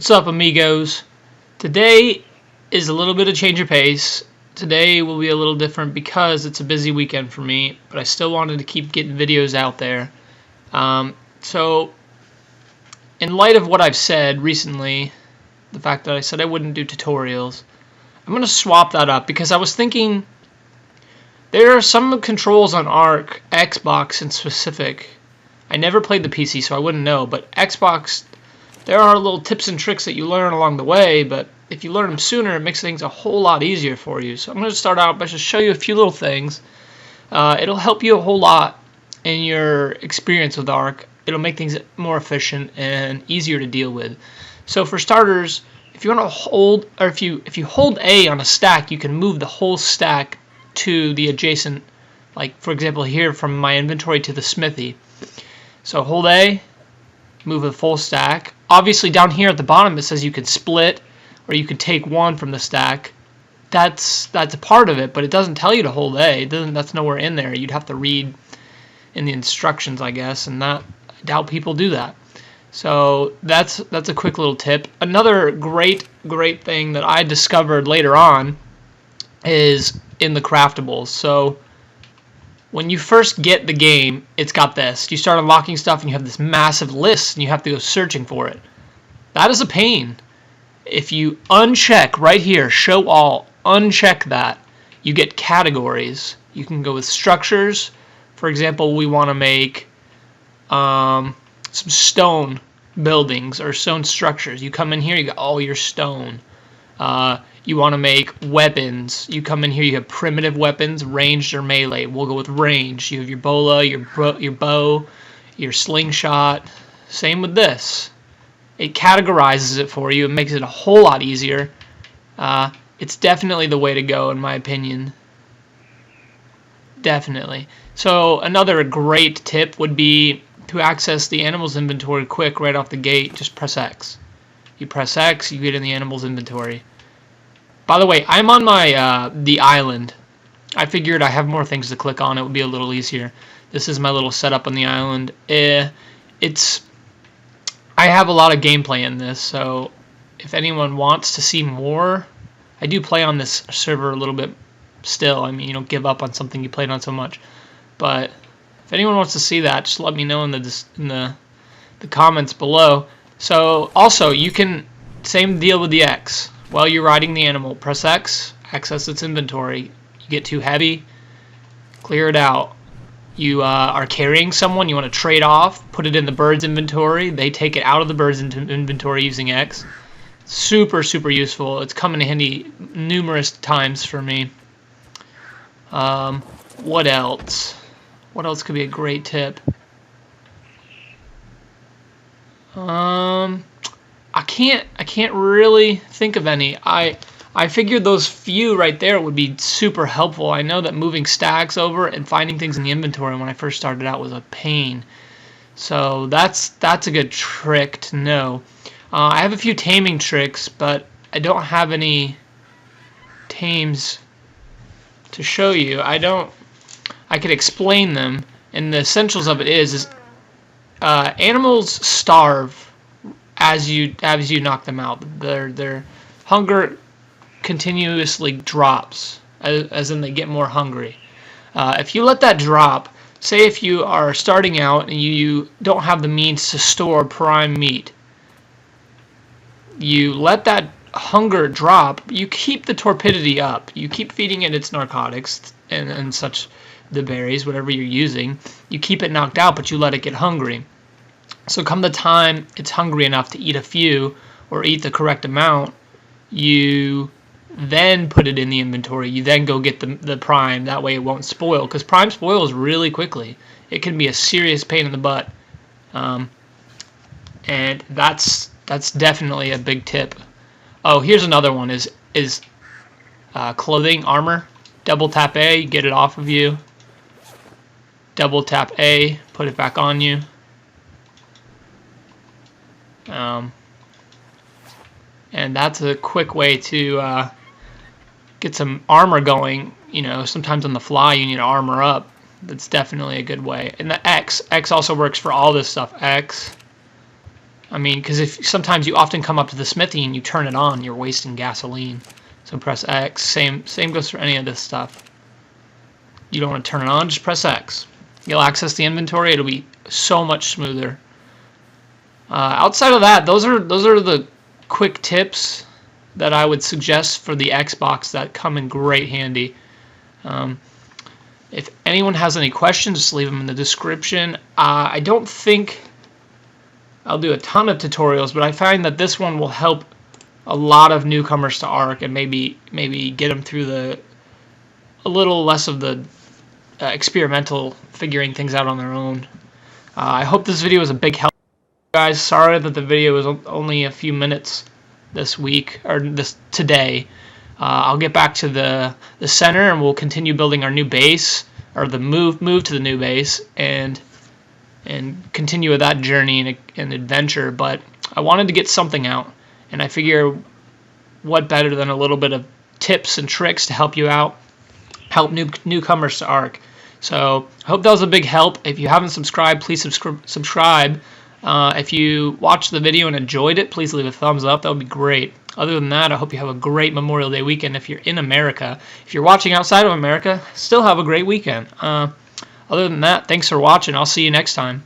What's up, amigos? Today is a little bit of change of pace. Today will be a little different because it's a busy weekend for me, but I still wanted to keep getting videos out there. So, in light of what I've said recently, the fact that I said I wouldn't do tutorials, I'm going to swap that up because I was thinking there are some controls on Ark, Xbox in specific. I never played the PC, so I wouldn't know, but Xbox, there are little tips and tricks that you learn along the way, but if you learn them sooner, it makes things a whole lot easier for you. So I'm going to start out by just show you a few little things. It'll help you a whole lot in your experience with Ark. It'll make things more efficient and easier to deal with. So for starters, if you want to hold, or if you hold A on a stack, you can move the whole stack to the adjacent, like for example here from my inventory to the smithy. So hold A, move the full stack. Obviously down here at the bottom it says you can split or you can take one from the stack. That's a part of it, but it doesn't tell you to hold A. That's nowhere in there. You'd have to read in the instructions, I guess, and I doubt people do that. So that's a quick little tip. Another great thing that I discovered later on is in the craftables. So when you first get the game, it's got this. You start unlocking stuff and you have this massive list and you have to go searching for it. That is a pain. If you uncheck right here, show all, uncheck that, you get categories. You can go with structures. For example, we want to make some stone buildings or stone structures. You come in here, you got all your stone. You want to make weapons. You come in here, you have primitive weapons, ranged or melee. We'll go with range. You have your bola, your bow, your slingshot. Same with this. It categorizes it for you. It makes it a whole lot easier. It's definitely the way to go, in my opinion. Definitely. So another great tip would be to access the animals inventory quick right off the gate. Just press X. You press X, you get in the animals inventory. By the way, I'm on my the island. I figured I have more things to click on. It would be a little easier. This is my little setup on the island. I have a lot of gameplay in this, so if anyone wants to see more, I do play on this server a little bit still. I mean, you don't give up on something you played on so much. But if anyone wants to see that, just let me know in the comments below. So also, you can, same deal with the X. While you're riding the animal, press X, access its inventory. You get too heavy, clear it out. You are carrying someone, you want to trade off, put it in the bird's inventory. They take it out of the bird's inventory using X. Super useful. It's come in handy numerous times for me. What else? What else could be a great tip? I can't really think of any. I figured those few right there would be super helpful. I know that moving stacks over and finding things in the inventory when I first started out was a pain. So that's a good trick to know. I have a few taming tricks, but I don't have any tames to show you. I could explain them, and the essentials of it is animals starve as you knock them out. Their hunger continuously drops, as in they get more hungry. If you let that drop, say if you are starting out and you don't have the means to store prime meat, you let that hunger drop, you keep the torpidity up, you keep feeding it its narcotics and such, the berries, whatever you're using, you keep it knocked out, but you let it get hungry. So come the time it's hungry enough to eat a few or eat the correct amount, you then put it in the inventory. You then go get the prime. That way it won't spoil, because prime spoils really quickly. It can be a serious pain in the butt, and that's definitely a big tip. Oh, here's another one: is clothing, armor. Double tap A, get it off of you. Double tap A, put it back on you. And that's a quick way to get some armor going. You know, sometimes on the fly you need to armor up. That's definitely a good way. And the X also works for all this stuff. X, I mean, because if sometimes you often come up to the smithy and you turn it on, you're wasting gasoline. So press X. Same goes for any of this stuff. You don't want to turn it on, just press X. You'll access the inventory. It'll be so much smoother. Outside of that, those are the quick tips that I would suggest for the Xbox that come in great handy. If anyone has any questions, just leave them in the description. I don't think I'll do a ton of tutorials, but I find that this one will help a lot of newcomers to Ark and maybe get them through a little less of the experimental figuring things out on their own. I hope this video was a big help, guys. Sorry that the video was only a few minutes this week or today. I'll get back to the center and we'll continue building our new base, or the move to the new base, and continue with that journey and adventure. But I wanted to get something out, and I figure what better than a little bit of tips and tricks to help you out, help newcomers to Ark. So I hope that was a big help. If you haven't subscribed, please subscribe. If you watched the video and enjoyed it, please leave a thumbs up. That would be great. Other than that, I hope you have a great Memorial Day weekend if you're in America. If you're watching outside of America, still have a great weekend. Other than that, thanks for watching. I'll see you next time.